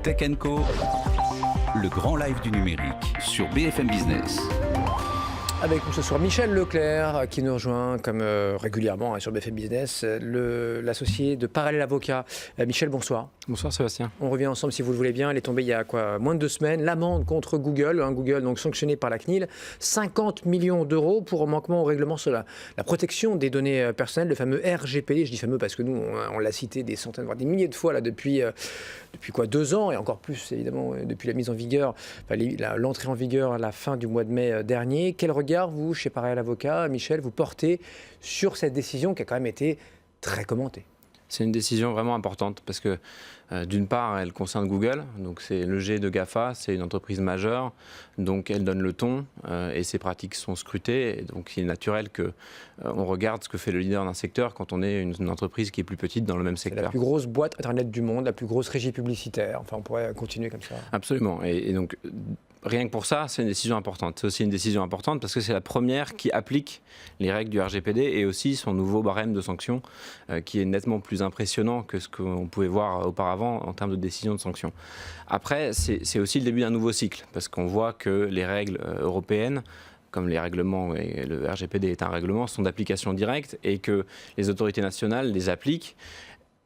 Tech Co, le grand live du numérique sur BFM Business. Avec nous ce soir Michel Leclerc qui nous rejoint comme régulièrement sur BFM Business, l'associé de Parallèle Avocat. Michel, bonsoir. Bonsoir Sébastien. On revient ensemble si vous le voulez bien. Elle est tombée il y a moins de 2 semaines. L'amende contre Google, Google donc sanctionné par la CNIL, 50 millions d'euros pour manquement au règlement sur la protection des données personnelles, le fameux RGPD. Je dis fameux parce que nous on l'a cité des centaines, voire des milliers de fois là depuis 2 ans et encore plus évidemment depuis la mise en vigueur, l'entrée en vigueur à la fin du mois de mai dernier. Quel regard vous, chez Parallèle Avocat, Michel, vous portez sur cette décision qui a quand même été très commentée? C'est une décision vraiment importante parce que d'une part, elle concerne Google, donc c'est le G de GAFA, c'est une entreprise majeure, donc elle donne le ton et ses pratiques sont scrutées. Et donc il est naturel qu'on regarde ce que fait le leader d'un secteur quand on est une entreprise qui est plus petite dans le même secteur. C'est la plus grosse boîte Internet du monde, la plus grosse régie publicitaire, enfin on pourrait continuer comme ça. Absolument, et donc rien que pour ça, c'est une décision importante. C'est aussi une décision importante parce que c'est la première qui applique les règles du RGPD et aussi son nouveau barème de sanctions qui est nettement plus impressionnant que ce qu'on pouvait voir auparavant en termes de décision de sanctions. Après, c'est aussi le début d'un nouveau cycle parce qu'on voit que les règles européennes, comme les règlements, et le RGPD est un règlement, sont d'application directe et que les autorités nationales les appliquent.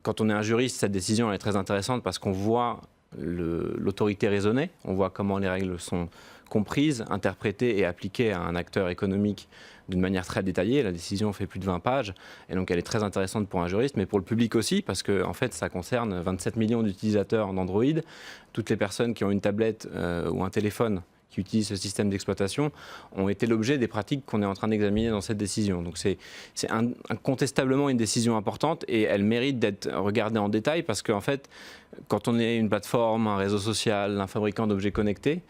Quand on est un juriste, cette décision elle est très intéressante parce qu'on voit l'autorité raisonnée, on voit comment les règles sont comprises, interprétées et appliquées à un acteur économique d'une manière très détaillée. La décision fait plus de 20 pages et donc elle est très intéressante pour un juriste, mais pour le public aussi, parce que en fait, ça concerne 27 millions d'utilisateurs d'Android. Toutes les personnes qui ont une tablette ou un téléphone qui utilisent ce système d'exploitation ont été l'objet des pratiques qu'on est en train d'examiner dans cette décision. Donc c'est incontestablement une décision importante et elle mérite d'être regardée en détail parce qu'en fait, quand on est une plateforme, un réseau social, un fabricant d'objets connectés,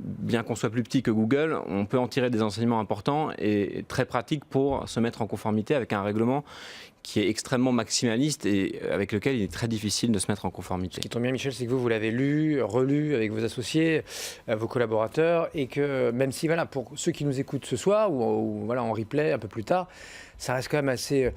bien qu'on soit plus petit que Google, on peut en tirer des enseignements importants et très pratiques pour se mettre en conformité avec un règlement qui est extrêmement maximaliste et avec lequel il est très difficile de se mettre en conformité. Ce qui tombe bien, Michel, c'est que vous l'avez lu, relu avec vos associés, vos collaborateurs, et que même si, pour ceux qui nous écoutent ce soir ou en replay un peu plus tard, ça reste quand même assez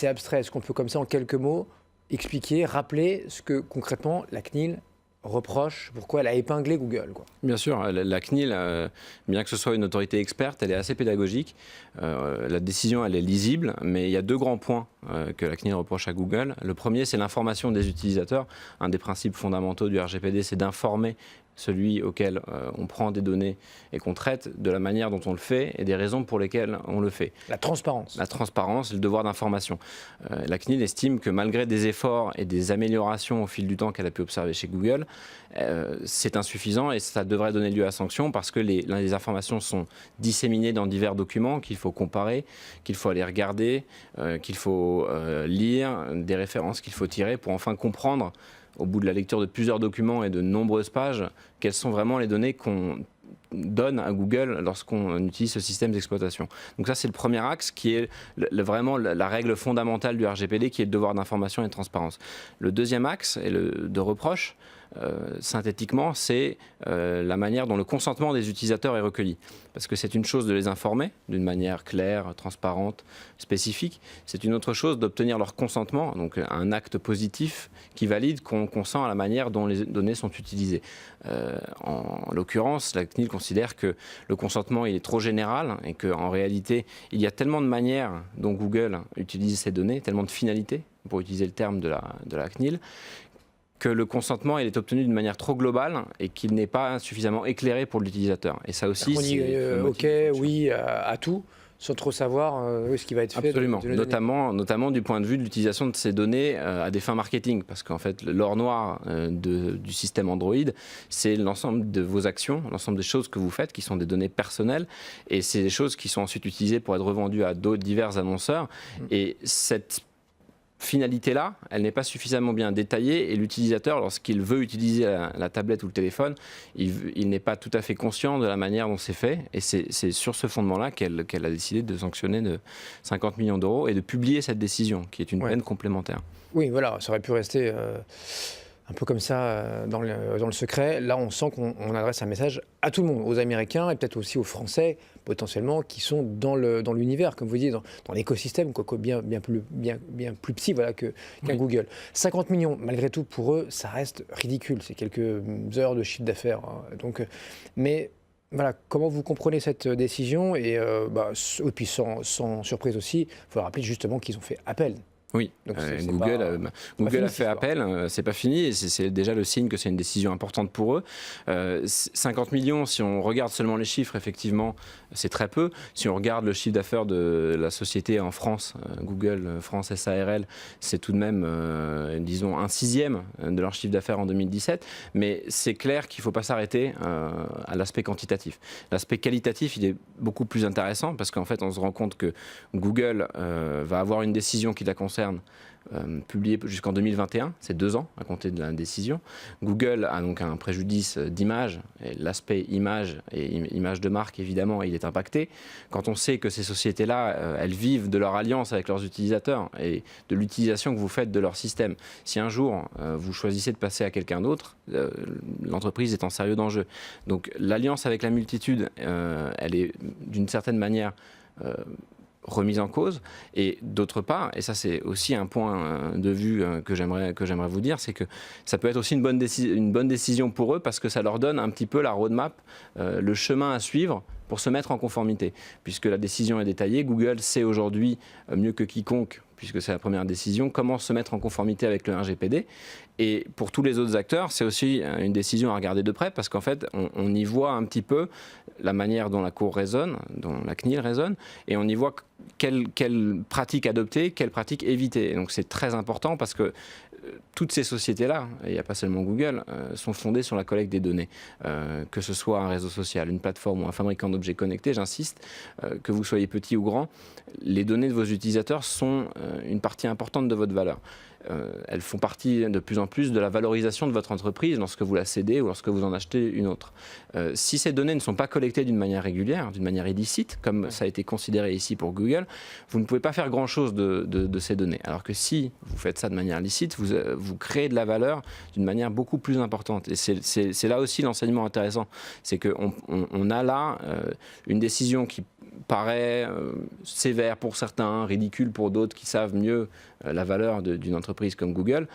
abstrait. Est-ce qu'on peut comme ça, en quelques mots, expliquer, rappeler ce que concrètement la CNIL reproche, pourquoi elle a épinglé Google, quoi. Bien sûr, la CNIL, bien que ce soit une autorité experte, elle est assez pédagogique. La décision, elle est lisible, mais il y a 2 grands points que la CNIL reproche à Google. Le premier, c'est l'information des utilisateurs. Un des principes fondamentaux du RGPD, c'est d'informer celui auquel on prend des données et qu'on traite de la manière dont on le fait et des raisons pour lesquelles on le fait. La transparence. La transparence, le devoir d'information. La CNIL estime que malgré des efforts et des améliorations au fil du temps qu'elle a pu observer chez Google, c'est insuffisant et ça devrait donner lieu à sanction parce que les informations sont disséminées dans divers documents qu'il faut comparer, qu'il faut aller regarder, qu'il faut lire, des références qu'il faut tirer pour enfin comprendre au bout de la lecture de plusieurs documents et de nombreuses pages, quelles sont vraiment les données qu'on donne à Google lorsqu'on utilise ce système d'exploitation. Donc ça, c'est le premier axe qui est vraiment la règle fondamentale du RGPD, qui est le devoir d'information et de transparence. Le deuxième axe, et de reproche, synthétiquement, c'est la manière dont le consentement des utilisateurs est recueilli. Parce que c'est une chose de les informer d'une manière claire, transparente, spécifique. C'est une autre chose d'obtenir leur consentement, donc un acte positif qui valide qu'on consent à la manière dont les données sont utilisées. En l'occurrence, la CNIL considère que le consentement il est trop général et qu'en réalité, il y a tellement de manières dont Google utilise ces données, tellement de finalités, pour utiliser le terme de la CNIL, que le consentement il est obtenu d'une manière trop globale et qu'il n'est pas suffisamment éclairé pour l'utilisateur. Et ça aussi, on dit OK, oui à tout, sans trop savoir ce qui va être fait. Absolument, notamment du point de vue de l'utilisation de ces données à des fins marketing, parce qu'en fait, l'or noir du système Android, c'est l'ensemble de vos actions, l'ensemble des choses que vous faites, qui sont des données personnelles, et c'est des choses qui sont ensuite utilisées pour être revendues à d'autres divers annonceurs. Et cette finalité-là, elle n'est pas suffisamment bien détaillée et l'utilisateur, lorsqu'il veut utiliser la tablette ou le téléphone, il n'est pas tout à fait conscient de la manière dont c'est fait et c'est sur ce fondement-là qu'elle a décidé de sanctionner de 50 millions d'euros et de publier cette décision qui est une peine complémentaire. Oui, voilà, ça aurait pu rester un peu comme ça dans le secret. Là, on sent qu'on adresse un message à tout le monde, aux Américains et peut-être aussi aux Français, potentiellement, qui sont dans l'univers, comme vous dites, dans l'écosystème, quoi, bien plus petit voilà, qu'un Google. 50 millions, malgré tout, pour eux, ça reste ridicule. C'est quelques heures de chiffre d'affaires. Hein. Donc, mais voilà, comment vous comprenez cette décision et puis sans surprise aussi, il faut rappeler justement qu'ils ont fait appel. Oui, donc Google a fait appel, c'est pas fini, et c'est déjà le signe que c'est une décision importante pour eux. 50 millions, si on regarde seulement les chiffres, effectivement, c'est très peu. Si on regarde le chiffre d'affaires de la société en France, Google France SARL, c'est tout de même, disons, 1/6 de leur chiffre d'affaires en 2017. Mais c'est clair qu'il ne faut pas s'arrêter à l'aspect quantitatif. L'aspect qualitatif, il est beaucoup plus intéressant parce qu'en fait, on se rend compte que Google va avoir une décision qui la concerne publié jusqu'en 2021, c'est 2 ans à compter de la décision. Google a donc un préjudice d'image, et l'aspect image et image de marque, évidemment, il est impacté. Quand on sait que ces sociétés-là, elles vivent de leur alliance avec leurs utilisateurs et de l'utilisation que vous faites de leur système, si un jour vous choisissez de passer à quelqu'un d'autre, l'entreprise est en sérieux danger. Donc l'alliance avec la multitude, elle est d'une certaine manière remise en cause, et d'autre part, et ça c'est aussi un point de vue que j'aimerais vous dire, c'est que ça peut être aussi une bonne décision pour eux parce que ça leur donne un petit peu la roadmap, le chemin à suivre pour se mettre en conformité. Puisque la décision est détaillée, Google sait aujourd'hui mieux que quiconque, puisque c'est la première décision, comment se mettre en conformité avec le RGPD. Et pour tous les autres acteurs, c'est aussi une décision à regarder de près, parce qu'en fait, on y voit un petit peu la manière dont la Cour raisonne, dont la CNIL raisonne, et on y voit quelle pratique adopter, quelle pratique éviter. Et donc c'est très important parce que toutes ces sociétés-là, et il n'y a pas seulement Google, sont fondées sur la collecte des données. Que ce soit un réseau social, une plateforme ou un fabricant d'objets connectés, j'insiste, que vous soyez petit ou grand, les données de vos utilisateurs sont une partie importante de votre valeur. Elles font partie de plus en plus de la valorisation de votre entreprise lorsque vous la cédez ou lorsque vous en achetez une autre. Si ces données ne sont pas collectées d'une manière régulière, d'une manière illicite, comme ça a été considéré ici pour Google, vous ne pouvez pas faire grand-chose de ces données. Alors que si vous faites ça de manière licite, vous créez de la valeur d'une manière beaucoup plus importante. Et c'est là aussi l'enseignement intéressant. C'est qu'on a là une décision qui paraît sévère pour certains, ridicule pour d'autres qui savent mieux la valeur d'une entreprise comme Google.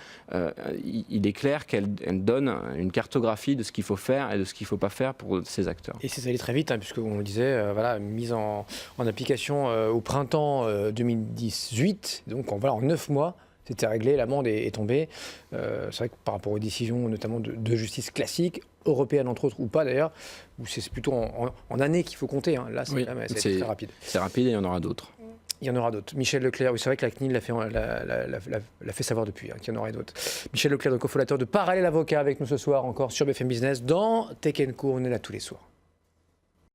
Il est clair qu'elle donne une cartographie de ce qu'il faut faire et de ce qu'il ne faut pas faire pour ces acteurs. Et c'est allé très vite, hein, puisqu'on le disait, mise en application au printemps 2018, donc en 9 mois. C'était réglé, l'amende est tombée. C'est vrai que par rapport aux décisions, notamment de justice classique, européenne entre autres, ou pas d'ailleurs, où c'est plutôt en années qu'il faut compter. Hein. Là, c'est très rapide. C'est rapide et il y en aura d'autres. Il y en aura d'autres. Michel Leclerc, oui, c'est vrai que la CNIL l'a fait savoir depuis, qu'il y en aurait d'autres. Michel Leclerc, donc cofondateur de Parallèle Avocat, avec nous ce soir encore sur BFM Business dans Tech & Co. On est là tous les soirs.